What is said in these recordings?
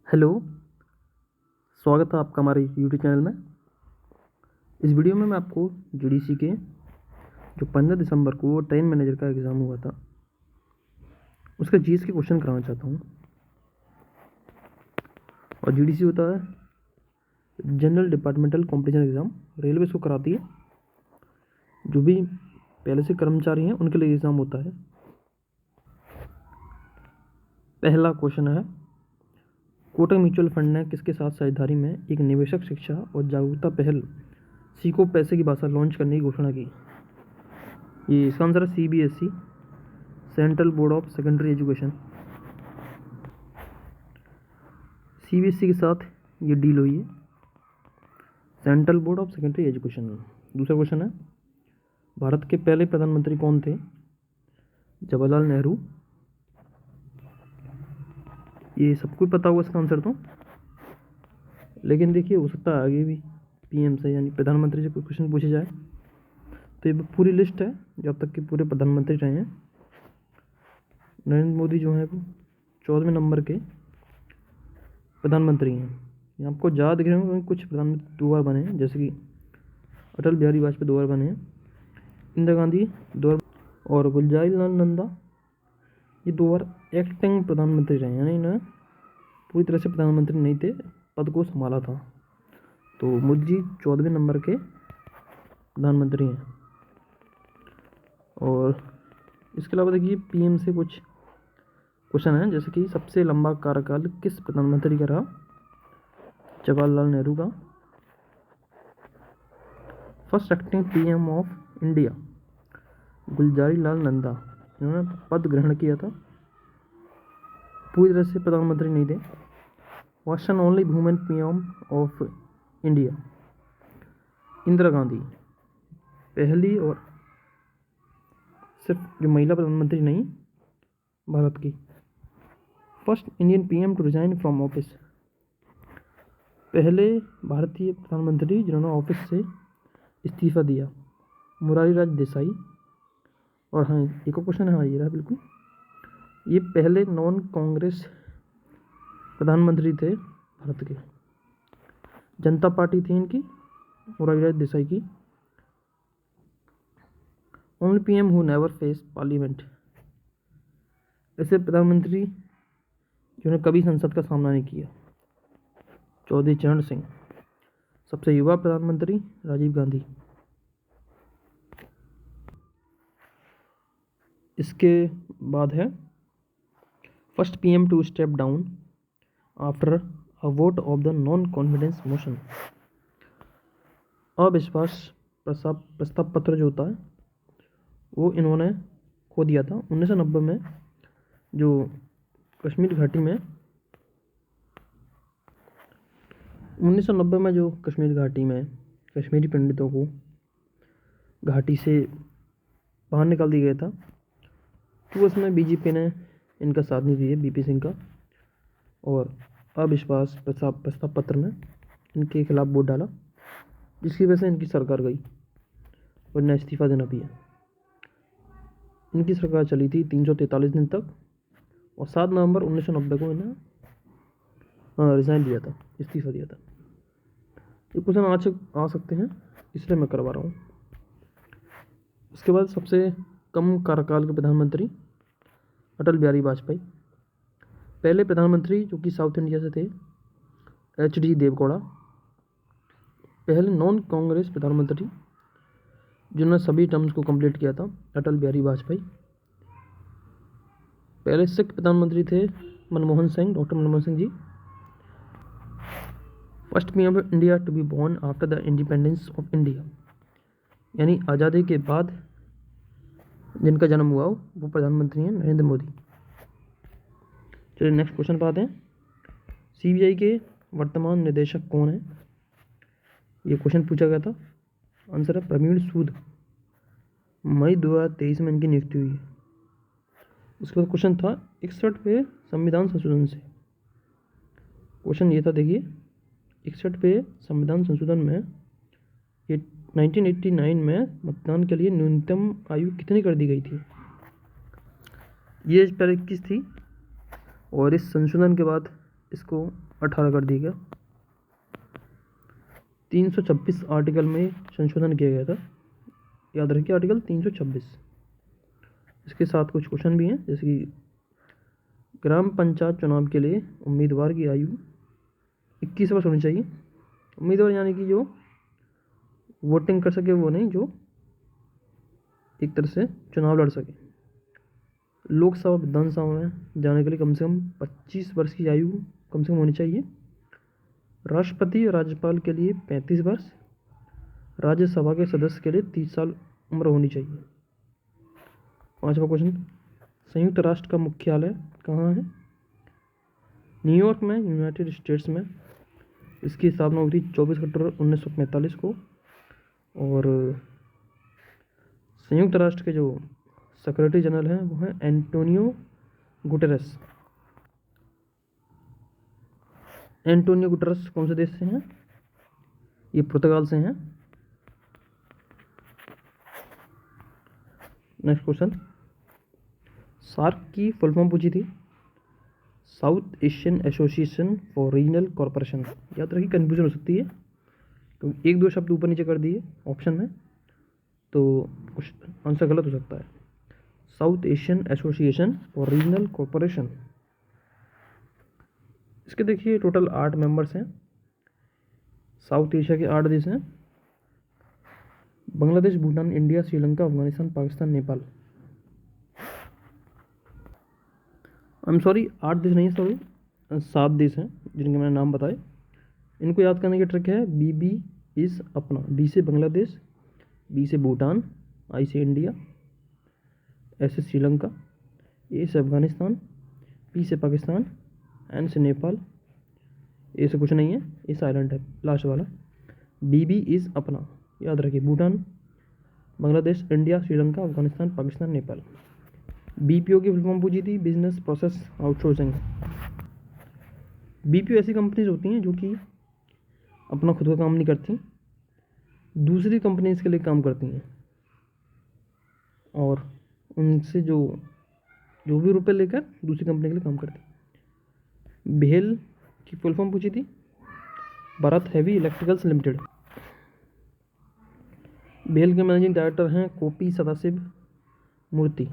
Hello. स्वागत है आपका हमारे यूट्यूब चैनल में। इस वीडियो में मैं आपको जीडीसी के जो 15 दिसंबर को ट्रेन मैनेजर का एग्ज़ाम हुआ था उसका जीएस के क्वेश्चन कराना चाहता हूँ। और जीडीसी होता है general departmental competition exam, railway इसको कराती है। जो भी पहले से कर्मचारी हैं उनके लिए एग्ज़ाम होता है। पहला क्वेश्चन है, कोटक म्यूचुअल फंड ने किसके साथ साझेदारी में एक निवेशक शिक्षा और जागरूकता पहल सीखो पैसे की भाषा लॉन्च करने की घोषणा की? ये इसका आंसर है CBSE, central board of secondary education. CBSE के साथ ये डील हुई है, central board of secondary education. दूसरा क्वेश्चन है, भारत के पहले प्रधानमंत्री कौन थे? जवाहरलाल नेहरू। ये सबको पता होगा इसका आंसर तो, लेकिन देखिए हो सकता है आगे भी पीएम से यानी प्रधानमंत्री से कोई क्वेश्चन पूछे जाए। तो ये पूरी लिस्ट है जो अब तक के पूरे प्रधानमंत्री रहे हैं। नरेंद्र मोदी जो है वो 14वें नंबर के प्रधानमंत्री हैं। ये आपको ज़्यादा दिख रहे होंगे, कुछ प्रधानमंत्री 2 बार बने हैं, जैसे कि अटल बिहारी वाजपेयी 2 बार बने हैं, इंदिरा गांधी 2 बार, और गुलजारीलाल नंदा ये 2 बार एक्टिंग प्रधानमंत्री रहे हैं, यानी ना पूरी तरह से प्रधानमंत्री नहीं थे, पद को संभाला था। तो मोदी जी 14वें नंबर के प्रधानमंत्री हैं। और इसके अलावा देखिए पीएम से कुछ क्वेश्चन है, जैसे कि सबसे लंबा कार्यकाल किस प्रधानमंत्री का रहा? जवाहरलाल नेहरू का। First acting PM of India Gulzarilal Nanda, इन्होंने पद ग्रहण किया था, पूरी तरह से प्रधानमंत्री नहीं थे। वॉशन only women PM of India Indira Gandhi, पहली और सिर्फ जो महिला प्रधानमंत्री नहीं भारत की। First Indian PM to resign from office, पहले भारतीय प्रधानमंत्री जिन्होंने ऑफिस से इस्तीफा दिया, मोरारजीलाल देसाई। और हाँ एक और क्वेश्चन है, हाँ ये रहा बिल्कुल, ये पहले नॉन कांग्रेस प्रधानमंत्री थे भारत के। जनता पार्टी थी इनकी, मोरारजीलाल देसाई की। Only PM who never face parliament, ऐसे प्रधानमंत्री जिन्होंने कभी संसद का सामना नहीं किया, चौधरी चरण सिंह। सबसे युवा प्रधानमंत्री राजीव गांधी। इसके बाद है, first PM to step down after a vote of the non confidence motion, अविश्वास प्रस्ताव पत्र जो होता है वो इन्होंने खो दिया था 1990 में। जो कश्मीर घाटी में 1990 में जो कश्मीर घाटी में कश्मीरी पंडितों को घाटी से बाहर निकाल दिया गया था, तो उसमें बीजेपी ने इनका साथ नहीं दिया, बीपी सिंह का, और अविश्वास प्रस्ताव पत्र में इनके खिलाफ वोट डाला, जिसकी वजह से इनकी सरकार गई और इन्हें इस्तीफा देना भी है। इनकी सरकार चली थी 343 दिन तक, और 7 नवंबर 1990 को इन्हें रिज़ाइन दिया था, इस्तीफा दिया था। ये क्वेश्चन आ सकते हैं, इसलिए मैं करवा रहा हूँ। इसके बाद सबसे कम कार्यकाल के प्रधानमंत्री अटल बिहारी वाजपेयी, पहले प्रधानमंत्री जो कि साउथ इंडिया से थे एचडी देवगौड़ा, पहले नॉन कांग्रेस प्रधानमंत्री जिन्होंने सभी टर्म्स को कंप्लीट किया था अटल बिहारी वाजपेयी। पहले सिख प्रधानमंत्री थे Manmohan Singh, doctor Manmohan Singh ji. First PM of India to be born after the independence of India, यानी आज़ादी के बाद जिनका जन्म हुआ वो प्रधानमंत्री हैं नरेंद्र मोदी। चलिए नेक्स्ट क्वेश्चन पर आते हैं। सीबीआई के वर्तमान निदेशक कौन है? ये क्वेश्चन पूछा गया था। आंसर है प्रवीण सूद, मई 2023 में इनकी नियुक्ति हुई है। उसके बाद क्वेश्चन था 61 संविधान संशोधन से। क्वेश्चन ये था, देखिए 61 संविधान संशोधन में ये 1989 में मतदान के लिए न्यूनतम आयु कितनी कर दी गई थी? ये एज पहले 21 थी, और इस संशोधन के बाद इसको 18 कर दिया गया। 326 आर्टिकल में संशोधन किया गया था, याद रखिए आर्टिकल 326। इसके साथ कुछ क्वेश्चन भी हैं, जैसे कि ग्राम पंचायत चुनाव के लिए उम्मीदवार की आयु 21 वर्ष होनी चाहिए। उम्मीदवार यानी कि जो वोटिंग कर सके वो नहीं, जो एक तरह से चुनाव लड़ सके। लोकसभा विधानसभा में जाने के लिए कम से कम 25 वर्ष की आयु कम से कम होनी चाहिए। राष्ट्रपति और राज्यपाल के लिए 35 वर्ष, राज्यसभा के सदस्य के लिए 30 साल उम्र होनी चाहिए। 5वां क्वेश्चन, संयुक्त राष्ट्र का मुख्यालय कहाँ है? न्यूयॉर्क में, यूनाइटेड स्टेट्स में। इसकी स्थापना हुई थी 24 अक्टूबर 1945 को। और संयुक्त राष्ट्र के जो सेक्रेटरी जनरल हैं वो हैं एंटोनियो गुटेरेस। एंटोनियो गुटेरेस कौन से देश से हैं? ये पुर्तगाल से हैं। नेक्स्ट क्वेश्चन, सार्क की फुल फॉर्म पूछी थी, south Asian association for regional corporation. याद रखिए, कन्फ्यूजन हो सकती है तो एक दो शब्द ऊपर नीचे कर दिए ऑप्शन में तो कुछ आंसर गलत हो सकता है। South Asian association for regional corporation. इसके देखिए टोटल 8 मेंबर्स हैं। साउथ एशिया के 8 देश हैं, Bangladesh, Bhutan, India, Sri Lanka, Afghanistan, Pakistan, Nepal. I am sorry, 8 देश नहीं, सॉरी 7 देश हैं जिनके मैंने नाम बताए। इनको याद करने की ट्रिक है, बी इज़ अपना। बी से बांग्लादेश, बी से भूटान, आई से इंडिया, एस से श्रीलंका, ए से अफगानिस्तान, पी से पाकिस्तान, एन से नेपाल, ए से कुछ नहीं है, ए साइलेंट है लास्ट वाला। बी इज़ अपना, याद रखिए, भूटान, बांग्लादेश, इंडिया, श्रीलंका, अफगानिस्तान, पाकिस्तान, नेपाल। बीपीओ की फुल फॉर्म पूछी थी, बिजनेस प्रोसेस आउटसोर्सिंग। बीपीओ ऐसी कंपनीज होती हैं जो कि अपना खुद का काम नहीं करती, दूसरी कंपनीज के लिए काम करती हैं और उनसे जो भी रुपए लेकर दूसरी कंपनी के लिए काम करती हैं। भेल की फुल फॉर्म पूछी थी, भारत हैवी इलेक्ट्रिकल्स लिमिटेड। भेल के मैनेजिंग डायरेक्टर हैं कोपी सदाशिव मूर्ति।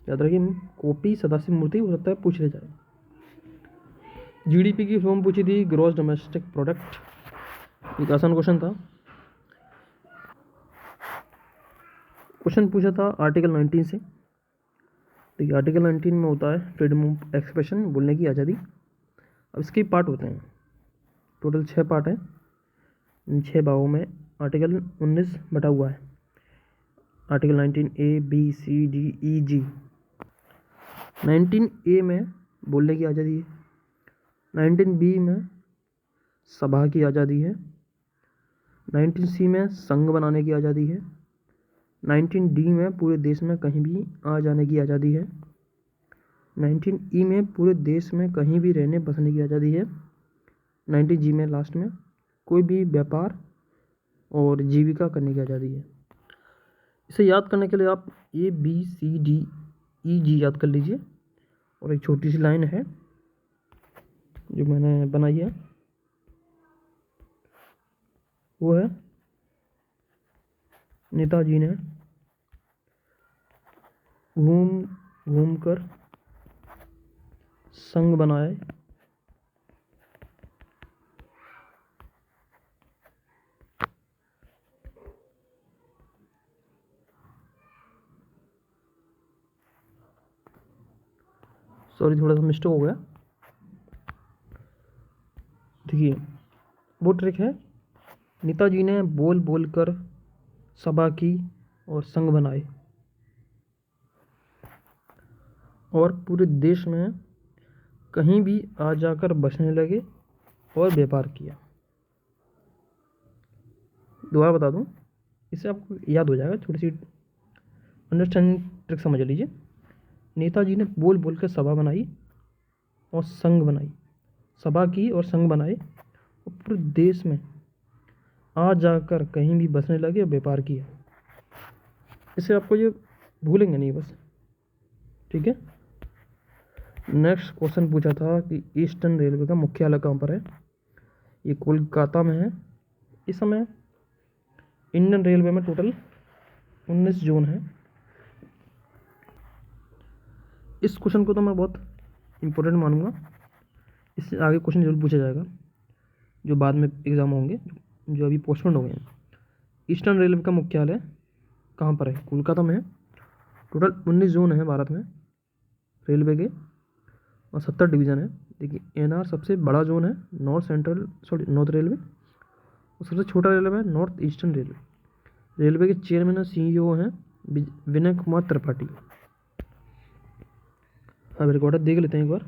याद रखिए, कोपी सदाशिव मूर्ति, हो सकता है पूछ ले जाए। जीडीपी की फॉर्म पूछी थी, ग्रॉस डोमेस्टिक प्रोडक्ट। एक आसान क्वेश्चन था। क्वेश्चन पूछा था आर्टिकल 19 से। देखिए आर्टिकल 19 में होता है फ्रीडम ऑफ एक्सप्रेशन, बोलने की आज़ादी। अब इसके पार्ट होते हैं, टोटल 6 पार्ट हैं। इन 6 भागों में आर्टिकल 19 बटा हुआ है। Article 19 A B C D E G. 19 A में बोलने की आज़ादी है, 19 बी में सभा की आज़ादी है, 19 सी में संघ बनाने की आज़ादी है, 19 डी में पूरे देश में कहीं भी आ जाने की आज़ादी है, 19 ई में पूरे देश में कहीं भी रहने बसने की आज़ादी है, 19 जी में लास्ट में कोई भी व्यापार और जीविका करने की आज़ादी है। इसे याद करने के लिए आप ए बी सी डी ई जी याद कर लीजिए। और एक छोटी सी लाइन है जो मैंने बनाई है, वो है, नेताजी ने घूम घूम कर संघ बनाए, सॉरी थोड़ा सा मिस्टेक हो गया। देखिए वो ट्रिक है, नेताजी ने बोल बोल कर सभा की और संघ बनाए और पूरे देश में कहीं भी आ जाकर बसने लगे और व्यापार किया। दोबारा बता दूं, इससे आपको याद हो जाएगा, थोड़ी सी अंडरस्टैंडिंग ट्रिक समझ लीजिए। नेताजी ने बोल बोल कर सभा बनाई और संघ बनाई, सभा की और संघ बनाए और पूरे देश में आ जाकर कहीं भी बसने लगे और व्यापार किया। इससे आपको ये भूलेंगे नहीं बस, ठीक है। नेक्स्ट क्वेश्चन पूछा था कि ईस्टर्न रेलवे का मुख्यालय कहाँ पर है। ये कोलकाता में है। इस समय इंडियन रेलवे में टोटल 19 जोन है। इस क्वेश्चन को तो मैं बहुत इम्पोर्टेंट मानूंगा। इससे आगे क्वेश्चन जरूर पूछा जाएगा जो बाद में एग्जाम होंगे, जो अभी पोस्टपोन हो गए हैं। ईस्टर्न रेलवे का मुख्यालय कहाँ पर है? कोलकाता में है। टोटल 19 जोन है भारत में रेलवे के और 70 डिवीज़न है। देखिए एनआर सबसे बड़ा जोन है नॉर्थ रेलवे, और सबसे छोटा रेलवे है नॉर्थ ईस्टर्न रेलवे। रेलवे के चेयरमैन और सीईओ हैं विनय कुमार त्रिपाठी। अब हेडक्वार्टर देख लेते हैं एक बार।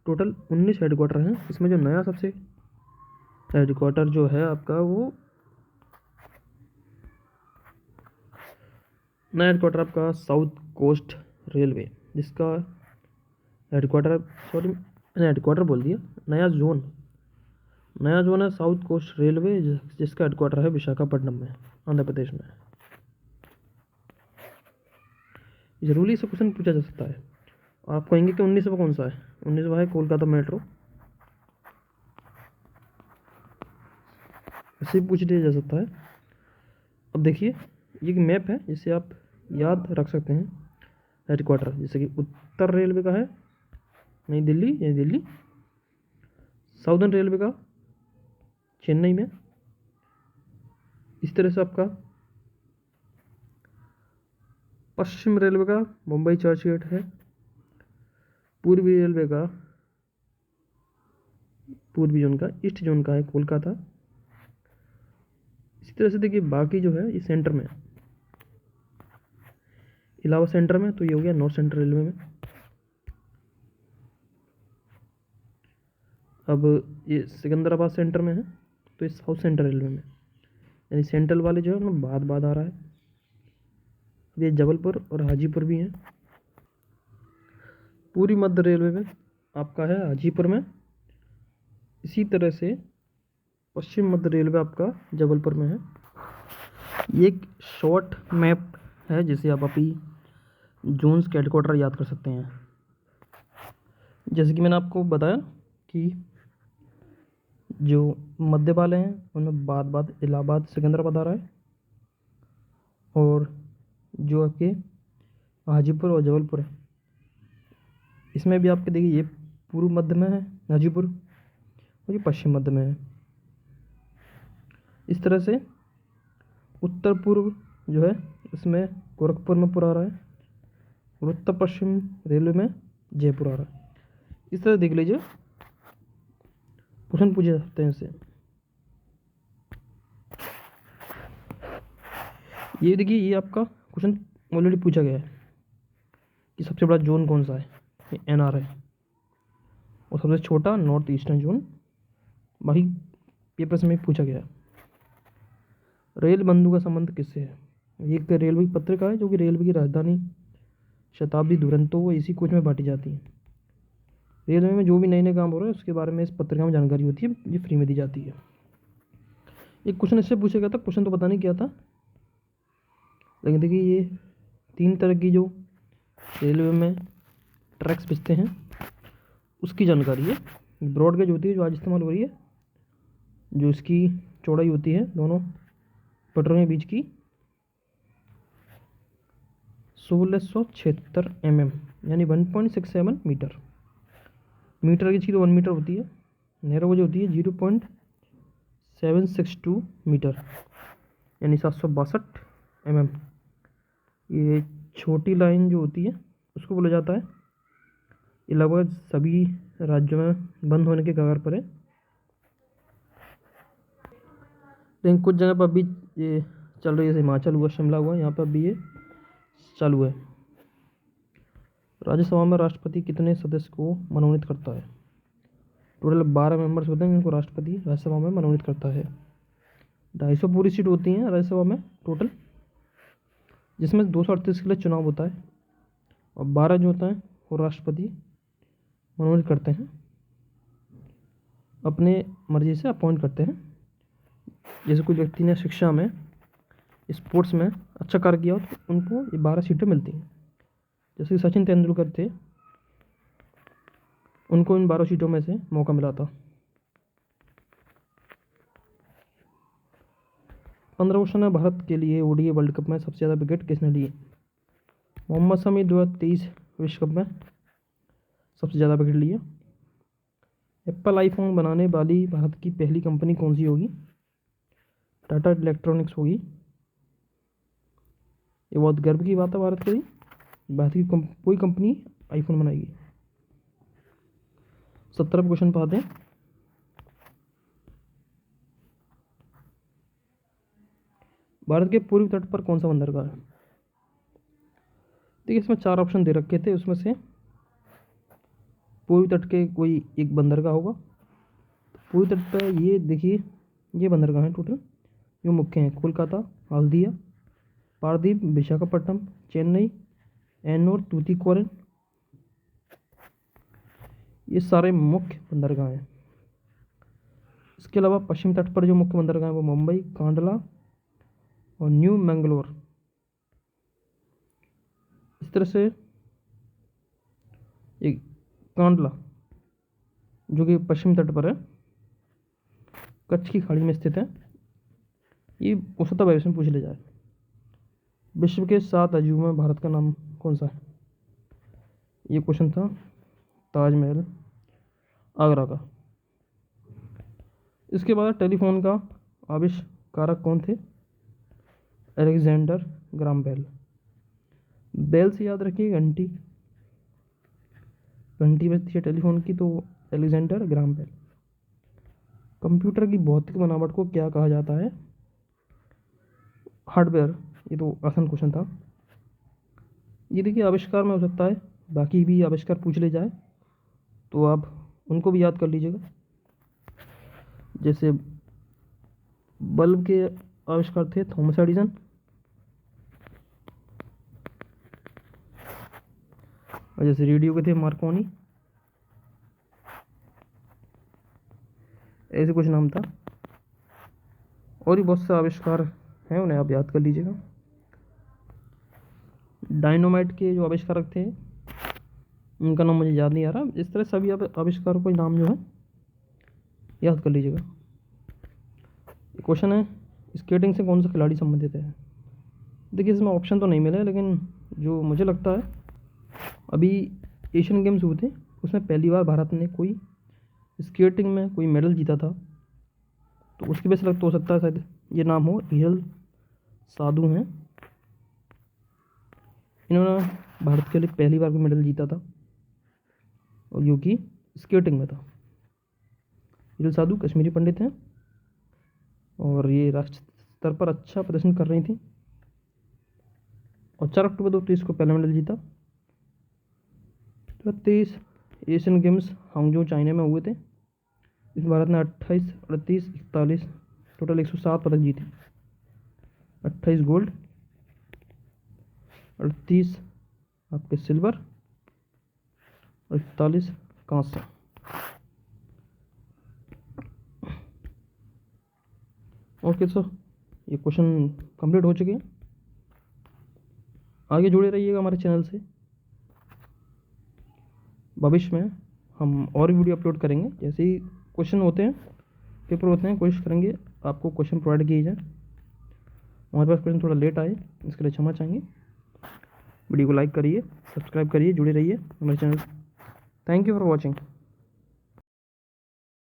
टोटल 19 हेडक्वार्टर हैं। इसमें जो नया सबसे हेडक्वार्टर जो है आपका, वो नया हेडक्वार्टर आपका साउथ कोस्ट रेलवे, जिसका हेडक्वार्टर हेडक्वार्टर बोल दिया, नया जोन है साउथ कोस्ट रेलवे, जिसका हेडक्वार्टर है विशाखापट्टनम में, आंध्र प्रदेश में। जरूरी से क्वेश्चन पूछा जा सकता है। आप कहेंगे कि 19वां कौन सा है? 19वां है कोलकाता मेट्रो। ऐसे पूछ लिया जा सकता है। अब देखिए ये एक मैप है जिसे आप याद रख सकते हैं। हेडक्वार्टर जैसे कि उत्तर रेलवे का है नई दिल्ली, साउदर्न रेलवे का चेन्नई में। इस तरह से आपका पश्चिम रेलवे का मुंबई चर्चगेट है। पूर्वी रेलवे का पूर्वी जोन का ईस्ट जोन का है कोलकाता। इसी तरह से देखिए बाकी जो है ये सेंटर में है। इलाहाबाद सेंटर में, तो ये हो गया नॉर्थ सेंट्रल रेलवे में। अब ये सिकंदराबाद सेंटर में है, तो ये साउथ सेंट्रल रेलवे में, यानी सेंट्रल वाले जो है उनमें बाद आ रहा है। ये जबलपुर और हाजीपुर भी हैं। पूरी मध्य रेलवे में आपका है हाजीपुर में। इसी तरह से पश्चिम मध्य रेलवे आपका जबलपुर में है। ये एक शॉर्ट मैप है जिसे आप अभी जोन्स के हेडक्वार्टर याद कर सकते हैं। जैसे कि मैंने आपको बताया कि जो मध्य वाले हैं उनमें बाद इलाहाबाद सिकंदराबाद आ रहा है, और जो आपके हाजीपुर और जबलपुर है इसमें भी आपके देखिए ये पूर्व मध्य में है हाजीपुर, और ये पश्चिम मध्य में है। इस तरह से उत्तर पूर्व जो है इसमें गोरखपुर में पूरा आ रहा है, और उत्तर पश्चिम रेलवे में जयपुर आ रहा है। इस तरह देख लीजिए क्वेश्चन पूछे जा सकते हैं इससे। ये देखिए ये आपका क्वेश्चन ऑलरेडी पूछा गया है कि सबसे बड़ा जोन कौन सा है, ये एनआर है, और सबसे छोटा नॉर्थ ईस्टर्न जोन। वही पेपर से में पूछा गया है। रेल बंधु का संबंध किससे है? ये एक रेलवे की पत्रिका है जो कि रेलवे की राजधानी शताब्दी दुरंतो वो इसी कोच में बांटी जाती है। रेलवे में जो भी नए काम हो रहे हैं उसके बारे में इस पत्रिका में जानकारी होती है, ये फ्री में दी जाती है। एक क्वेश्चन इससे पूछा गया था, क्वेश्चन तो पता नहीं क्या था, लेकिन देखिए ये 3 तरह की जो रेलवे में ट्रैक्स बिछते हैं उसकी जानकारी है। ब्रॉड गेज होती है जो आज इस्तेमाल हो रही है, जो इसकी चौड़ाई होती है दोनों पटरों के बीच की 1676 mm, यानी 1.67 मीटर। मीटर की चीज़ 1 मीटर होती है। नैरो गेज होती है 0.762 मीटर, यानी 762 mm। ये छोटी लाइन जो होती है उसको बोला जाता है। ये लगभग सभी राज्यों में बंद होने के कगार पर है, लेकिन कुछ जगह पर अभी ये चल रही है, जैसे हिमाचल हुआ, शिमला हुआ, यहाँ पर अभी ये चालू है। राज्यसभा में राष्ट्रपति कितने सदस्य को मनोनीत करता है? टोटल 12 मेंबर्स होते हैं जिनको राष्ट्रपति राज्यसभा में मनोनीत करता है। 250 पूरी सीट होती हैं राज्यसभा में टोटल, जिसमें 238 के लिए चुनाव होता है, और 12 जो होता है वो राष्ट्रपति मनोनीत करते हैं, अपने मर्जी से अपॉइंट करते हैं। जैसे कोई व्यक्ति ने शिक्षा में, स्पोर्ट्स में अच्छा कार्य किया तो उनको ये 12 सीटें मिलती हैं। जैसे कि सचिन तेंदुलकर थे, उनको इन 12 सीटों में से मौका मिला था। 15 क्वेश्चन है, भारत के लिए ओडीआई वर्ल्ड कप में सबसे ज़्यादा विकेट किसने लिए? मोहम्मद शमी 2023 विश्व कप में सबसे ज़्यादा विकेट लिए। एप्पल आईफोन बनाने वाली भारत की पहली कंपनी कौन सी होगी? टाटा इलेक्ट्रॉनिक्स होगी। ये बहुत गर्व की बात है भारत के लिए, भारत की कोई कंपनी आईफोन बनाएगी। 17वां क्वेश्चन पर आते हैं। भारत के पूर्वी तट पर कौन सा बंदरगाह है? देखिए इसमें 4 ऑप्शन दे रखे थे, उसमें से पूर्वी तट के कोई एक बंदरगाह होगा। पूर्वी तट पर ये देखिए, ये बंदरगाह हैं टोटल जो मुख्य हैं: कोलकाता, हल्दिया, पारादीप, विशाखापट्टनम, चेन्नई, एन्नूर, तूतीकोरिन। ये सारे मुख्य बंदरगाह हैं। इसके अलावा पश्चिम तट पर जो मुख्य बंदरगाह हैं वो मुंबई, कांडला और न्यू मैंगलोर। इस तरह से एक कांडला जो कि पश्चिम तट पर है, कच्छ की खाड़ी में स्थित है। ये हो सकता है भविष्य में पूछ ले जाए। विश्व के 7 अजूबों में भारत का नाम कौन सा है? ये क्वेश्चन था ताजमहल आगरा का। इसके बाद टेलीफोन का आविष्कारक कौन थे? Alexander Graham Bell. बेल से याद रखिए घंटी, घंटी बजती है टेलीफोन की, तो अलेक्जेंडर ग्राम बेल। कंप्यूटर की भौतिक बनावट को क्या कहा जाता है? हार्डवेयर। ये तो आसान क्वेश्चन था। ये देखिए आविष्कार में हो सकता है, बाकी भी आविष्कार पूछ ले जाए तो आप उनको भी याद कर लीजिएगा। जैसे बल्ब के आविष्कार थे थॉमस एडिसन, और जैसे रेडियो के थे मार्कोनी। ऐसे कुछ नाम था, और भी बहुत से आविष्कार हैं, उन्हें आप याद कर लीजिएगा। डायनामाइट के जो आविष्कारक थे उनका नाम मुझे याद नहीं आ रहा। इस तरह सभी आविष्कारों का नाम जो है याद कर लीजिएगा। क्वेश्चन है, स्केटिंग से कौन सा खिलाड़ी संबंधित है? देखिए इसमें ऑप्शन तो नहीं मिला है, लेकिन जो मुझे लगता है अभी एशियन गेम्स हुए थे उसमें पहली बार भारत ने कोई स्केटिंग में कोई मेडल जीता था, तो उसकी वजह से लगता हो सकता है शायद ये नाम हो। हीरल साधु हैं, इन्होंने भारत के लिए पहली बार कोई मेडल जीता था और जो कि स्केटिंग में था। हीरल साधु कश्मीरी पंडित हैं और ये राष्ट्रीय स्तर पर अच्छा प्रदर्शन कर रही थी, और 4 अक्टूबर 2023 को पहला मेडल जीता। 23 एशियन गेम्स हांगजो चाइना में हुए थे। इस भारत ने 28, 38, 41 टोटल 107 पदक जीते। 28 गोल्ड, 38 आपके सिल्वर और 41 कांस्य। ओके सर, ये क्वेश्चन कंप्लीट हो चुके हैं। आगे जुड़े रहिएगा हमारे चैनल से। भविष्य में हम और वीडियो अपलोड करेंगे, जैसे ही क्वेश्चन होते हैं, पेपर होते हैं, कोशिश करेंगे आपको क्वेश्चन प्रोवाइड किए जाए। हमारे पास क्वेश्चन थोड़ा लेट आए, इसके लिए क्षमा चाहेंगे। वीडियो को लाइक करिए, सब्सक्राइब करिए, जुड़े रहिए हमारे चैनल से। Thank you for watching.